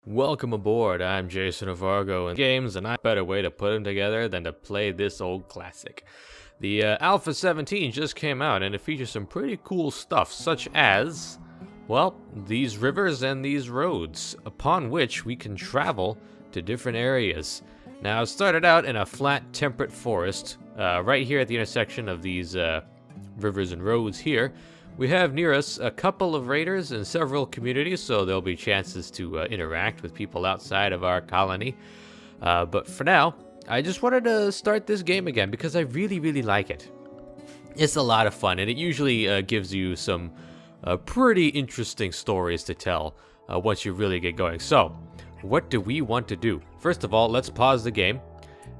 Welcome aboard, I'm JasonOfArgo, and games, and I better way to put them together than to play this old classic. The A17 just came out, and it features some pretty cool stuff, such as, well, these rivers and these roads, upon which we can travel to different areas. Now, it started out in a flat, temperate forest, right here at the intersection of these rivers and roads here. We have near us a couple of raiders and several communities, so there'll be chances to interact with people outside of our colony. But for now, I just wanted to start this game again because I really like it. It's a lot of fun, and it usually gives you some pretty interesting stories to tell once you really get going. So, what do we want to do? First of all, let's pause the game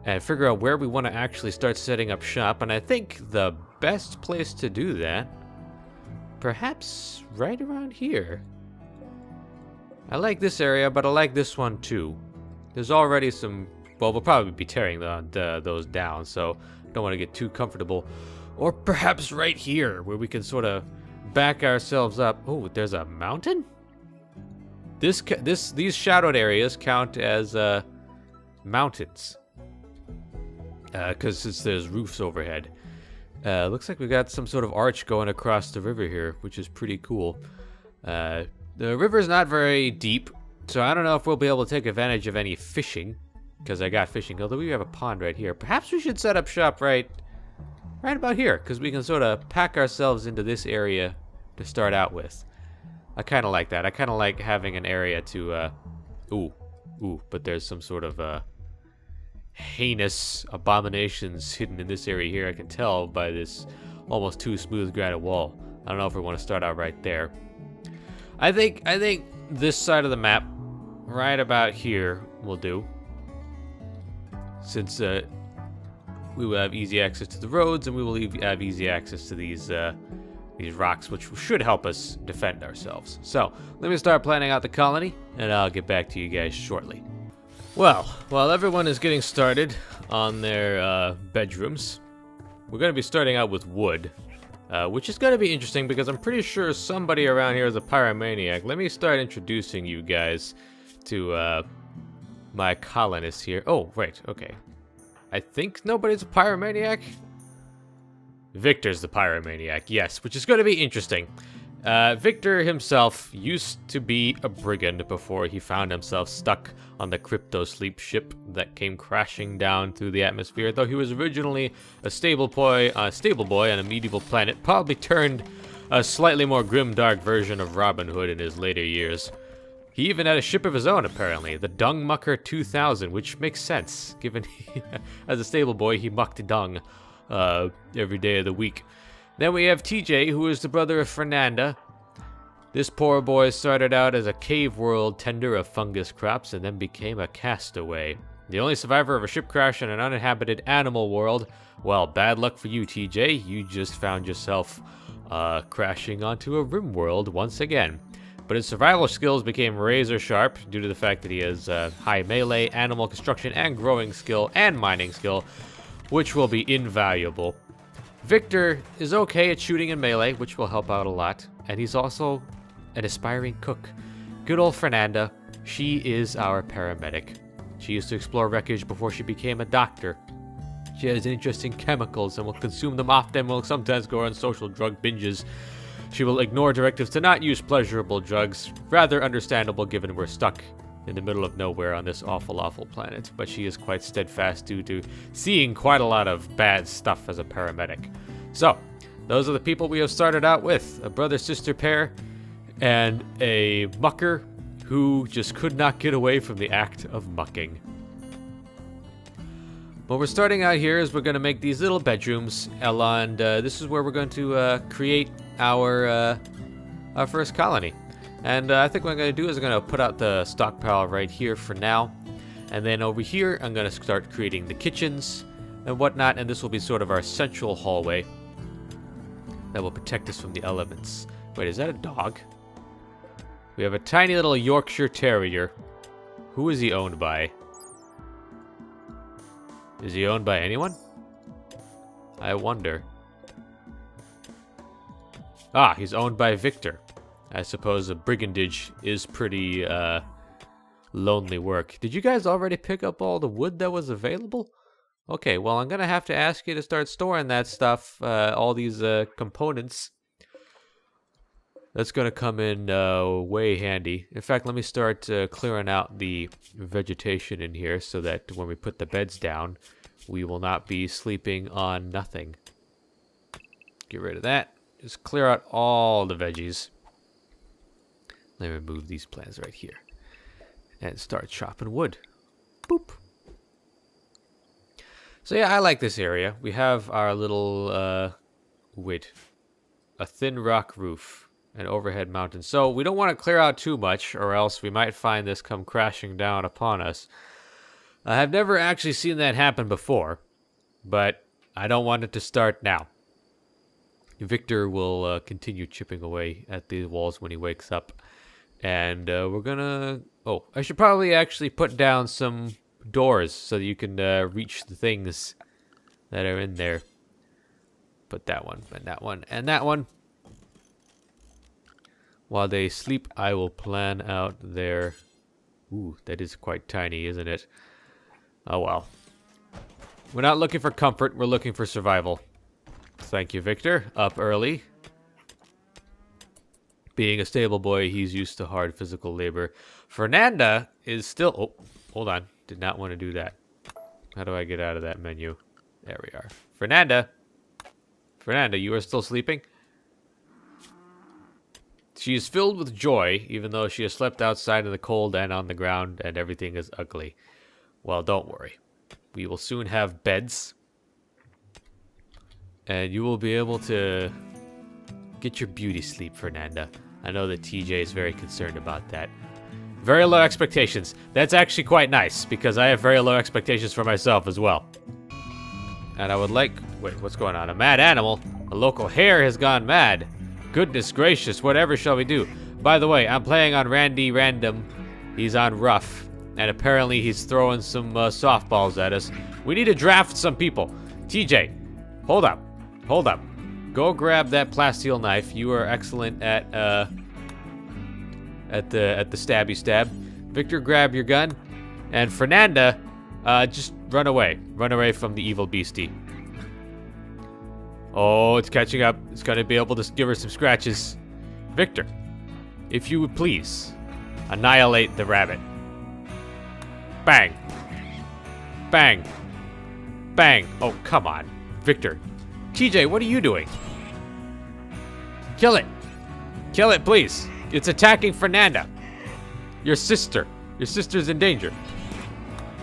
and figure out where we want to actually start setting up shop, and I think the best place to do that, perhaps right around here. I like this area, but I like this one too. There's already some, well, we'll probably be tearing those down, so don't want to get too comfortable. Or perhaps right here, where we can sort of back ourselves up. Oh, there's a mountain? These shadowed areas count as mountains. Because there's roofs overhead. Looks like we got some sort of arch going across the river here, which is pretty cool. The river's not very deep, so I don't know if we'll be able to take advantage of any fishing, because I got fishing, although we have a pond right here. Perhaps we should set up shop right about here, because we can sort of pack ourselves into this area to start out with. I kind of like that. I kind of like having an area to, but there's some sort of, heinous abominations hidden in this area here. I can tell by this almost too smooth granite wall. I don't know if we want to start out right there. I think this side of the map, right about here, will do. Since we will have easy access to the roads, and we will have easy access to these rocks, which should help us defend ourselves. So let me start planning out the colony, and I'll get back to you guys shortly. Well, while everyone is getting started on their bedrooms, we're going to be starting out with wood, which is going to be interesting because I'm pretty sure somebody around here is a pyromaniac. Let me start introducing you guys to my colonists here. Oh, wait, okay. I think nobody's a pyromaniac? Victor's the pyromaniac, yes, which is going to be interesting. Victor himself used to be a brigand before he found himself stuck on the crypto sleep ship that came crashing down through the atmosphere. Though he was originally a stable boy on a medieval planet, probably turned a slightly more grim-dark version of Robin Hood in his later years. He even had a ship of his own, apparently, the Dung Mucker 2000, which makes sense, given as a stable boy he mucked dung every day of the week. Then we have TJ, who is the brother of Fernanda. This poor boy started out as a cave world tender of fungus crops and then became a castaway. The only survivor of a ship crash in an uninhabited animal world. Well, bad luck for you, TJ. You just found yourself crashing onto a Rimworld once again. But his survival skills became razor sharp due to the fact that he has high melee, animal construction, and growing skill, and mining skill, which will be invaluable. Victor is okay at shooting and melee, which will help out a lot, and he's also an aspiring cook. Good old Fernanda, she is our paramedic. She used to explore wreckage before she became a doctor. She has an interest in chemicals and will consume them often, will sometimes go on social drug binges. She will ignore directives to not use pleasurable drugs, rather understandable given we're stuck in the middle of nowhere on this awful planet, but she is quite steadfast due to seeing quite a lot of bad stuff as a paramedic. So, those are the people we have started out with, a brother-sister pair, and a mucker who just could not get away from the act of mucking. What we're starting out here is we're going to make these little bedrooms, and this is where we're going to create our first colony. And I think what I'm going to do is I'm going to put out the stockpile right here for now. And then over here, I'm going to start creating the kitchens and whatnot. And this will be sort of our central hallway that will protect us from the elements. Wait, is that a dog? We have a tiny little Yorkshire Terrier. Who is he owned by? Is he owned by anyone? I wonder. Ah, he's owned by Victor. I suppose the brigandage is pretty lonely work. Did you guys already pick up all the wood that was available? Okay, well, I'm going to have to ask you to start storing that stuff, all these components. That's going to come in way handy. In fact, let me start clearing out the vegetation in here so that when we put the beds down, we will not be sleeping on nothing. Get rid of that. Just clear out all the veggies. Let me remove these plants right here. And start chopping wood. Boop. So yeah, I like this area. We have our little, a thin rock roof, an overhead mountain. So we don't want to clear out too much, or else we might find this come crashing down upon us. I have never actually seen that happen before, but I don't want it to start now. Victor will continue chipping away at these walls when he wakes up. And we're gonna... Oh, I should probably actually put down some doors so that you can reach the things that are in there. Put that one, and that one, and that one. While they sleep, I will plan out their... Ooh, that is quite tiny, isn't it? Oh well. We're not looking for comfort, we're looking for survival. Thank you, Victor. Up early. Being a stable boy, he's used to hard physical labor. Fernanda is still... Oh, hold on. Did not want to do that. How do I get out of that menu? There we are. Fernanda! Fernanda, you are still sleeping? She is filled with joy, even though she has slept outside in the cold and on the ground, and everything is ugly. Well, don't worry. We will soon have beds. And you will be able to get your beauty sleep, Fernanda. I know that TJ is very concerned about that. Very low expectations. That's actually quite nice, because I have very low expectations for myself as well. And I would like... Wait, what's going on? A mad animal? A local hare has gone mad. Goodness gracious, whatever shall we do? By the way, I'm playing on Randy Random. He's on rough. And apparently he's throwing some softballs at us. We need to draft some people. TJ, hold up. Hold up. Go grab that plasteel knife. You are excellent at the stabby stab. Victor, grab your gun. And Fernanda, just run away. Run away from the evil beastie. Oh, it's catching up. It's gonna be able to give her some scratches. Victor, if you would please, annihilate the rabbit. Bang. Bang. Bang. Oh, come on. Victor. TJ, what are you doing? Kill it. Kill it, please. It's attacking Fernanda. Your sister. Your sister's in danger.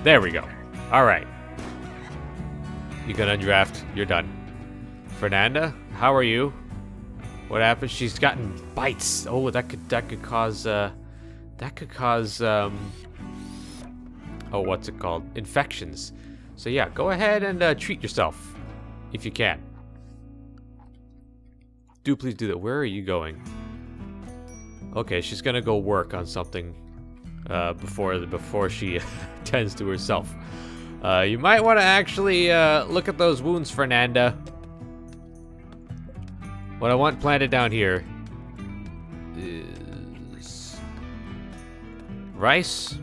There we go. All right. You can undraft. You're done. Fernanda, how are you? What happened? She's gotten bites. Oh, that could cause oh, what's it called? Infections. So yeah, go ahead and treat yourself if you can. Do please do that. Where are you going? Okay, she's gonna go work on something before she tends to herself. You might want to actually look at those wounds, Fernanda. What I want planted down here is rice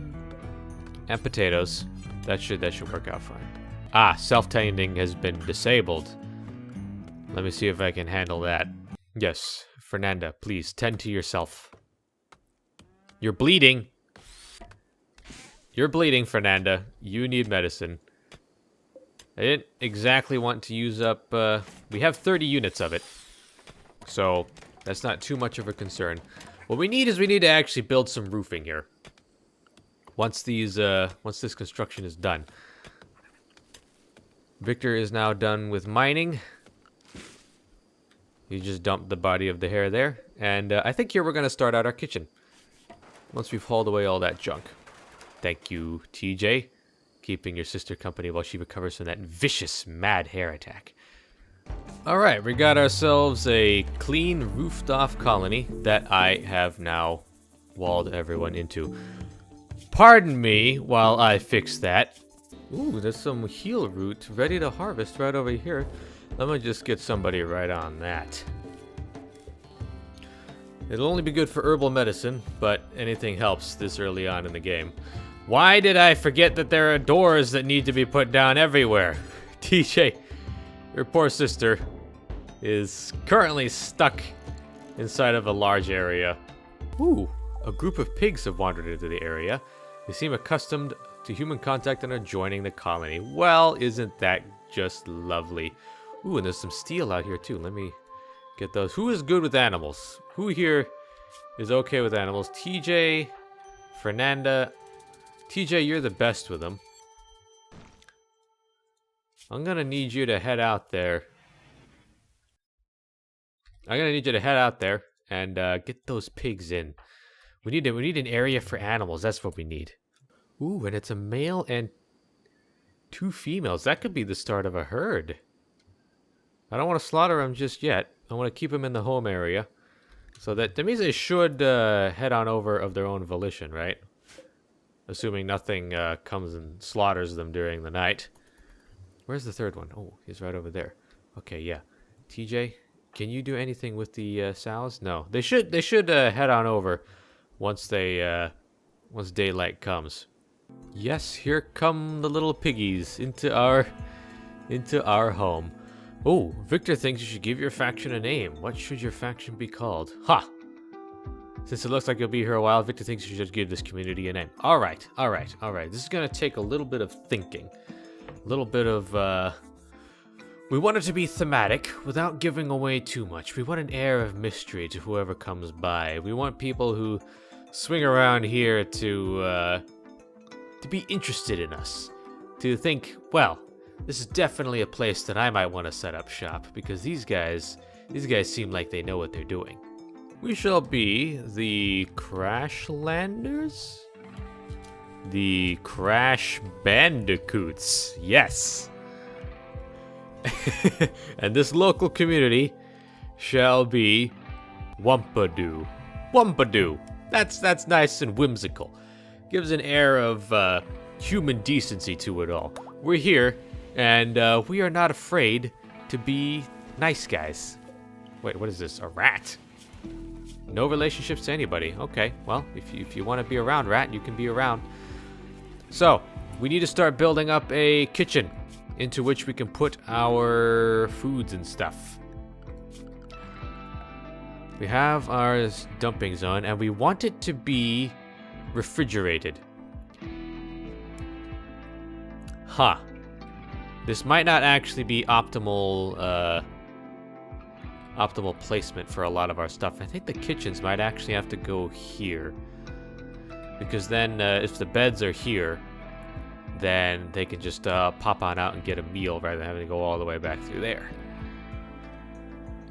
and potatoes. That should work out fine. Ah, self-tending has been disabled. Let me see if I can handle that. Yes, Fernanda, please tend to yourself. You're bleeding. You're bleeding, Fernanda. You need medicine. I didn't exactly want to use up... we have 30 units of it. So, that's not too much of a concern. What we need to actually build some roofing here. Once this construction is done. Victor is now done with mining. You just dumped the body of the hare there. And I think here we're going to start out our kitchen. Once we've hauled away all that junk. Thank you, TJ. Keeping your sister company while she recovers from that vicious mad hare attack. Alright, we got ourselves a clean roofed off colony that I have now walled everyone into. Pardon me while I fix that. Ooh, there's some heal root ready to harvest right over here. Let me just get somebody right on that. It'll only be good for herbal medicine, but anything helps this early on in the game. Why did I forget that there are doors that need to be put down everywhere? TJ, your poor sister, is currently stuck inside of a large area. Ooh, a group of pigs have wandered into the area. They seem accustomed to human contact and are joining the colony. Well, isn't that just lovely? Ooh, and there's some steel out here too. Let me get those. Who is good with animals? Who here is okay with animals? TJ, Fernanda. TJ, you're the best with them. I'm gonna need you to head out there. And get those pigs in. We need an area for animals. That's what we need. Ooh, and it's a male and 2 females. That could be the start of a herd. I don't want to slaughter them just yet. I want to keep them in the home area. So that means they should head on over of their own volition, right? Assuming nothing comes and slaughters them during the night. Where's the third one? Oh, he's right over there. Okay, yeah. TJ, can you do anything with the sows? No. They should head on over once daylight comes. Yes, here come the little piggies into our home. Oh, Victor thinks you should give your faction a name. What should your faction be called? Ha! Since it looks like you'll be here a while, Victor thinks you should give this community a name. Alright. This is gonna take a little bit of thinking. A little bit of, we want it to be thematic without giving away too much. We want an air of mystery to whoever comes by. We want people who swing around here to be interested in us. To think, well, this is definitely a place that I might want to set up shop, because these guys seem like they know what they're doing. We shall be the Crashlanders? The Crash Bandicoots, yes. And this local community shall be Wumpadoo. Wumpadoo. That's nice and whimsical. Gives an air of human decency to it all. We're here, and we are not afraid to be nice guys. Wait, what is this? A rat? No relationships to anybody. Okay, well, if you want to be around, rat, you can be around. So, we need to start building up a kitchen into which we can put our foods and stuff. We have our dumping zone, and we want it to be refrigerated. Huh. This might not actually be optimal placement for a lot of our stuff. I think the kitchens might actually have to go here. Because then, if the beds are here, then they can just pop on out and get a meal rather than having to go all the way back through there.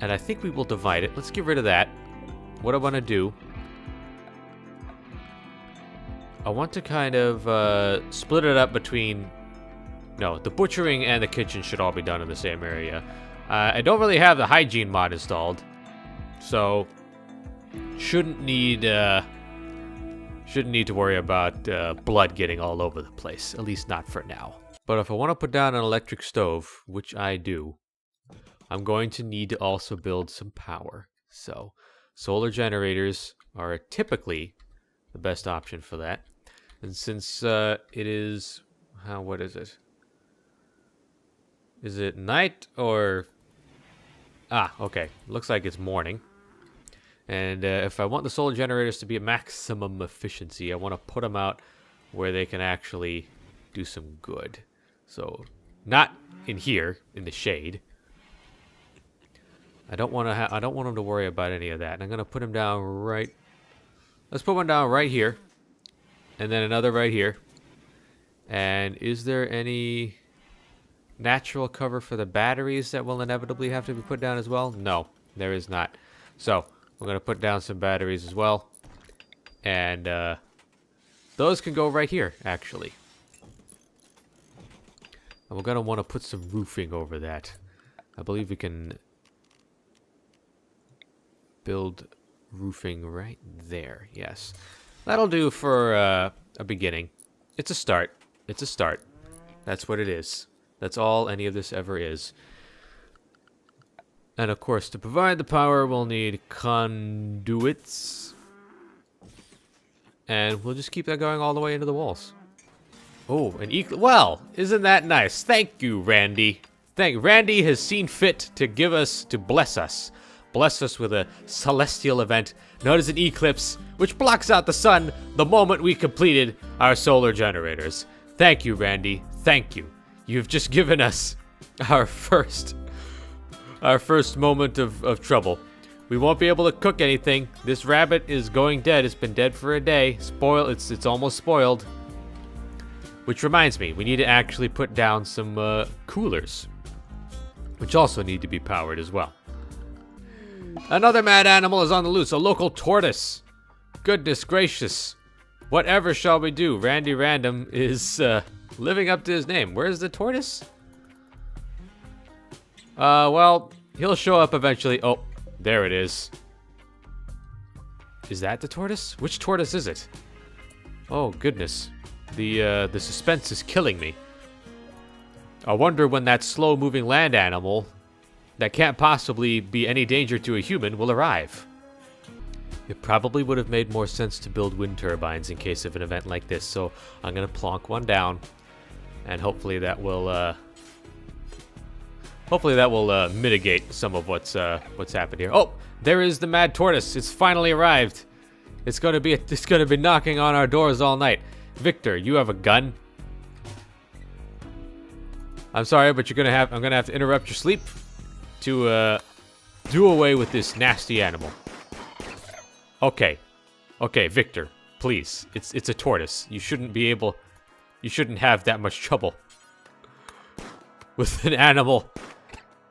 And I think we will divide it. Let's get rid of that. What I want to do, I want to kind of split it up between... No, the butchering and the kitchen should all be done in the same area. I don't really have the hygiene mod installed, so shouldn't need to worry about blood getting all over the place, at least not for now. But if I want to put down an electric stove, which I do, I'm going to need to also build some power. So solar generators are typically the best option for that. And since it is... what is it? Is it night or... Ah, okay. Looks like it's morning. And if I want the solar generators to be at maximum efficiency, I want to put them out where they can actually do some good. So, not in here, in the shade. I don't want them to worry about any of that. And I'm going to put them down right... Let's put one down right here. And then another right here. And is there any natural cover for the batteries that will inevitably have to be put down as well? No, there is not. So, we're going to put down some batteries as well. And those can go right here, actually. And we're going to want to put some roofing over that. I believe we can build roofing right there. Yes. That'll do for a beginning. It's a start. It's a start. That's what it is. That's all any of this ever is. And of course, to provide the power, we'll need conduits. And we'll just keep that going all the way into the walls. Oh, well, isn't that nice? Thank you, Randy. Randy has seen fit to bless us. Bless us with a celestial event known as an eclipse, which blocks out the sun the moment we completed our solar generators. Thank you, Randy. Thank you. You've just given us our first moment of trouble. We won't be able to cook anything. This rabbit is going dead. It's been dead for a day. It's almost spoiled. Which reminds me, we need to actually put down some coolers, which also need to be powered as well. Another mad animal is on the loose, a local tortoise. Goodness gracious. Whatever shall we do? Randy Random is living up to his name. Where's the tortoise? Well, he'll show up eventually. Oh, there it is. Is that the tortoise? Which tortoise is it? Oh, goodness. The suspense is killing me. I wonder when that slow-moving land animal that can't possibly be any danger to a human will arrive. It probably would have made more sense to build wind turbines in case of an event like this, so I'm gonna plonk one down, and hopefully that will mitigate some of what's happened here. Oh, there is the mad tortoise. It's finally arrived. It's gonna be knocking on our doors all night. Victor, you have a gun? I'm sorry, but I'm gonna have to interrupt your sleep to do away with this nasty animal. Okay, Victor, please. It's a tortoise. You shouldn't have that much trouble with an animal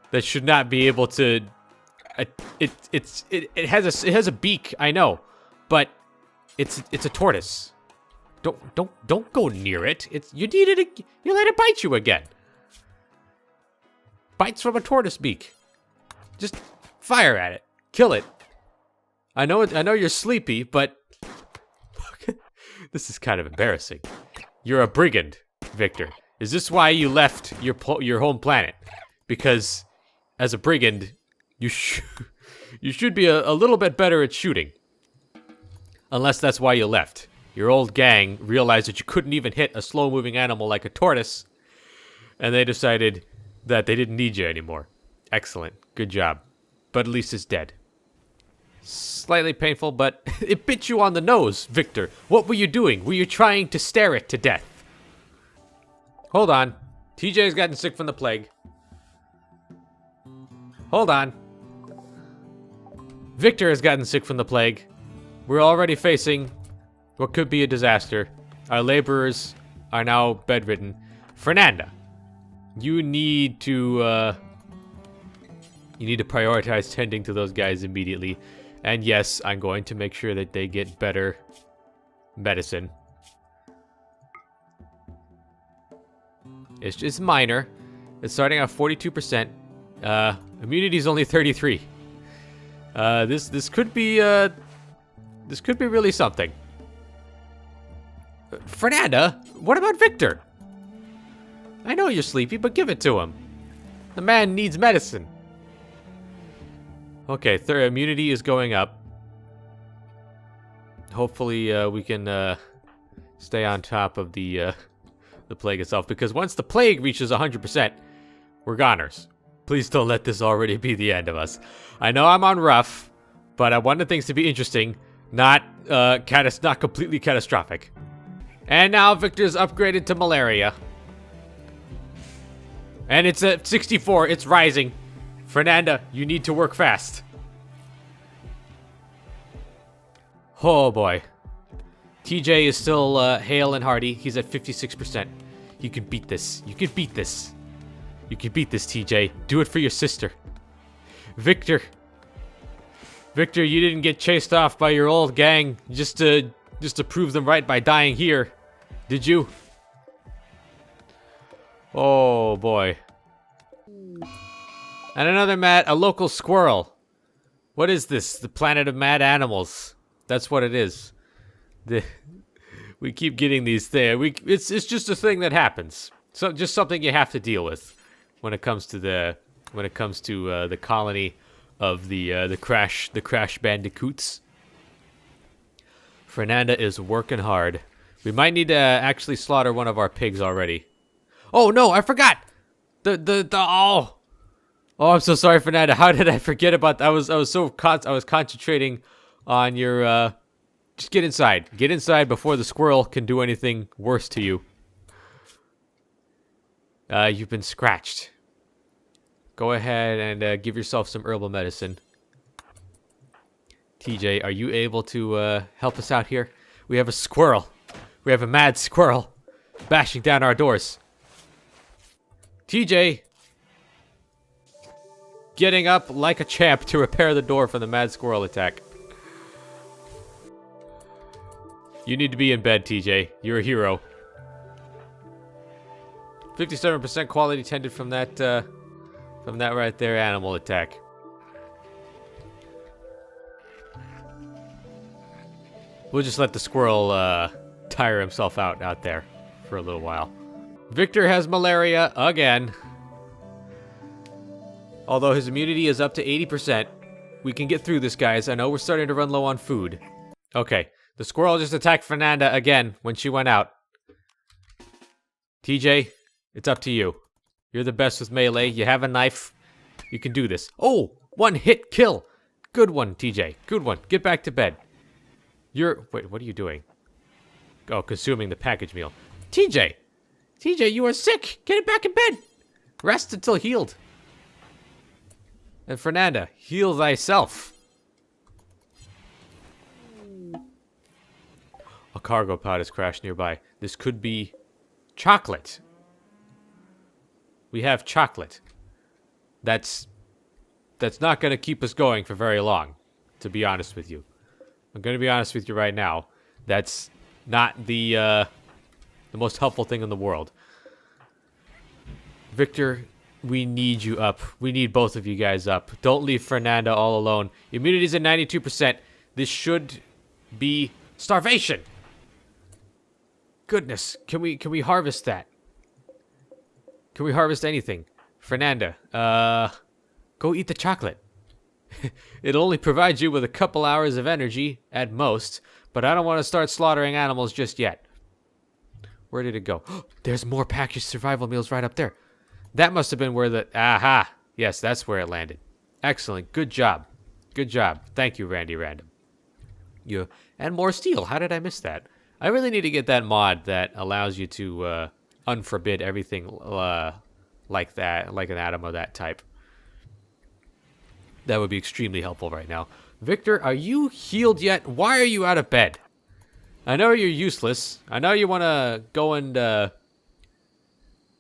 that should not be able to. It has a beak. I know, but it's a tortoise. Don't go near it. You let it bite you again. Bites from a tortoise beak. Just fire at it. Kill it. I know you're sleepy, but this is kind of embarrassing. You're a brigand, Victor. Is this why you left your home planet? Because as a brigand, you should be a little bit better at shooting. Unless that's why you left. Your old gang realized that you couldn't even hit a slow-moving animal like a tortoise, and they decided that they didn't need you anymore. Excellent. Good job. But at least it's dead. Slightly painful, but it bit you on the nose, Victor. What were you doing? Were you trying to stare it to death? Hold on. TJ's gotten sick from the plague. Hold on. Victor has gotten sick from the plague. We're already facing what could be a disaster. Our laborers are now bedridden. Fernanda, you need to prioritize tending to those guys immediately. And yes, I'm going to make sure that they get better medicine. It's minor. It's starting at 42%. Immunity is only 33. This could be really something. Fernanda, what about Victor? I know you're sleepy, but give it to him. The man needs medicine. Okay, immunity is going up. Hopefully, we can stay on top of the plague itself, because once the plague reaches 100%, we're goners. Please don't let this already be the end of us. I know I'm on rough, but I wanted things to be interesting, not completely catastrophic. And now Victor's upgraded to malaria. And it's at 64. It's rising. Fernanda, you need to work fast. Oh boy. TJ is still hale and hearty. He's at 56%. You can beat this. You can beat this. You can beat this, TJ. Do it for your sister. Victor. Victor, you didn't get chased off by your old gang just to prove them right by dying here, did you? Oh boy. And another a local squirrel. What is this? The planet of mad animals. That's what it is. We keep getting these things. It's just a thing that happens. So just something you have to deal with when it comes to the when it comes to the colony of the Crash Bandicoots. Fernanda is working hard. We might need to actually slaughter one of our pigs already. Oh no, I forgot. Oh, I'm so sorry, Fernanda. How did I forget about that? I was concentrating on your just get inside. Get inside before the squirrel can do anything worse to you. You've been scratched. Go ahead and give yourself some herbal medicine. TJ, are you able to help us out here? We have a squirrel. We have a mad squirrel bashing down our doors. TJ, getting up like a champ to repair the door from the mad squirrel attack. You need to be in bed, TJ. You're a hero. 57% quality tended from that right there animal attack. We'll just let the squirrel tire himself out there for a little while. Victor has malaria again. Although his immunity is up to 80%, we can get through this, guys. I know we're starting to run low on food. Okay, the squirrel just attacked Fernanda again when she went out. TJ, it's up to you. You're the best with melee. You have a knife. You can do this. Oh, one hit kill. Good one, TJ. Good one. Get back to bed. Wait, what are you doing? Oh, consuming the package meal. TJ, you are sick. Get it back in bed. Rest until healed. And Fernanda, heal thyself. A cargo pod has crashed nearby. This could be chocolate. We have chocolate. That's not going to keep us going for very long, to be honest with you. I'm going to be honest with you right now. That's not the most helpful thing in the world. Victor, we need you up. We need both of you guys up. Don't leave Fernanda all alone. Immunity's at 92%. This should be starvation. Goodness, can we harvest that? Can we harvest anything? Fernanda, go eat the chocolate. It'll only provide you with a couple hours of energy at most, but I don't want to start slaughtering animals just yet. Where did it go? There's more packaged survival meals right up there. That must have been where the... Aha! Yes, that's where it landed. Excellent. Good job. Good job. Thank you, Randy Random. And more steel. How did I miss that? I really need to get that mod that allows you to unforbid everything like that, like an atom of that type. That would be extremely helpful right now. Victor, are you healed yet? Why are you out of bed? I know you're useless. I know you want to go and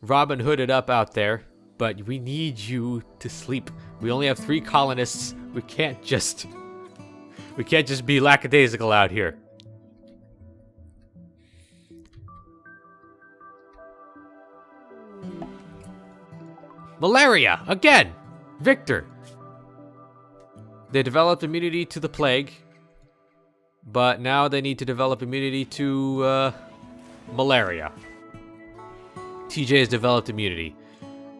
Robin Hood it up out there, but we need you to sleep. We only have 3 colonists. We can't just be lackadaisical out here. Malaria again. Victor. They developed immunity to the plague, but now they need to develop immunity to malaria. TJ has developed immunity,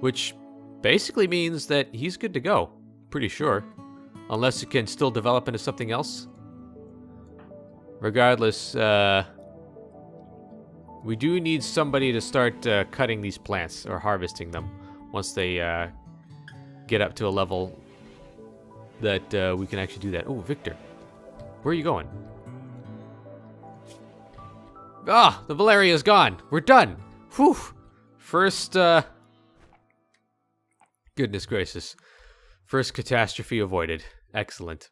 which basically means that he's good to go. Pretty sure. Unless it can still develop into something else. Regardless, we do need somebody to start cutting these plants or harvesting them once they get up to a level that we can actually do that. Oh, Victor. Where are you going? Ah, the malaria is gone. We're done. Whew. First, goodness gracious. First catastrophe avoided. Excellent.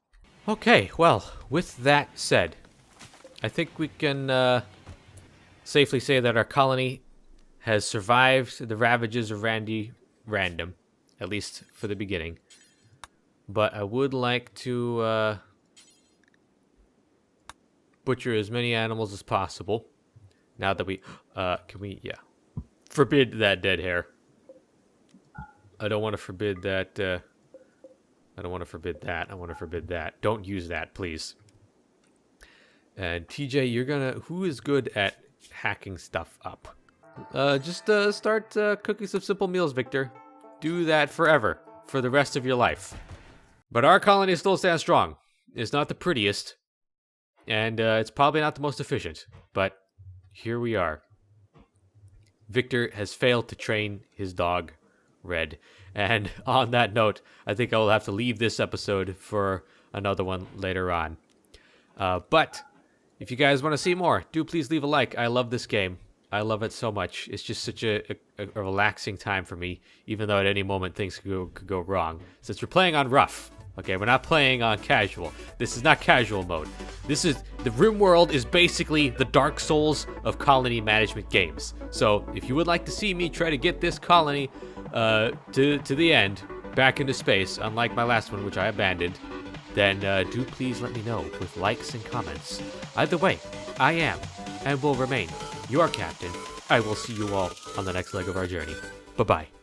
Okay, well, with that said, I think we can safely say that our colony has survived the ravages of Randy Random, at least for the beginning. But I would like to butcher as many animals as possible. Now that we, yeah. Forbid that dead hair. I don't want to forbid that, I don't want to forbid that. I want to forbid that. Don't use that, please. And TJ, you're gonna, who is good at hacking stuff up? Just start cooking some simple meals, Victor. Do that forever. for the rest of your life. But our colony still stands strong. It's not the prettiest, and it's probably not the most efficient, but here we are. Victor has failed to train his dog, Red. And on that note, I think I will have to leave this episode for another one later on. But if you guys want to see more, do please leave a like. I love this game. I love it so much. It's just such a relaxing time for me, even though at any moment things could go wrong. Since we're playing on rough, okay, we're not playing on casual. This is not casual mode. The Rimworld is basically the Dark Souls of colony management games. So if you would like to see me try to get this colony to the end, back into space, unlike my last one, which I abandoned, then do please let me know with likes and comments. Either way, I am and will remain your captain. I will see you all on the next leg of our journey. Bye-bye.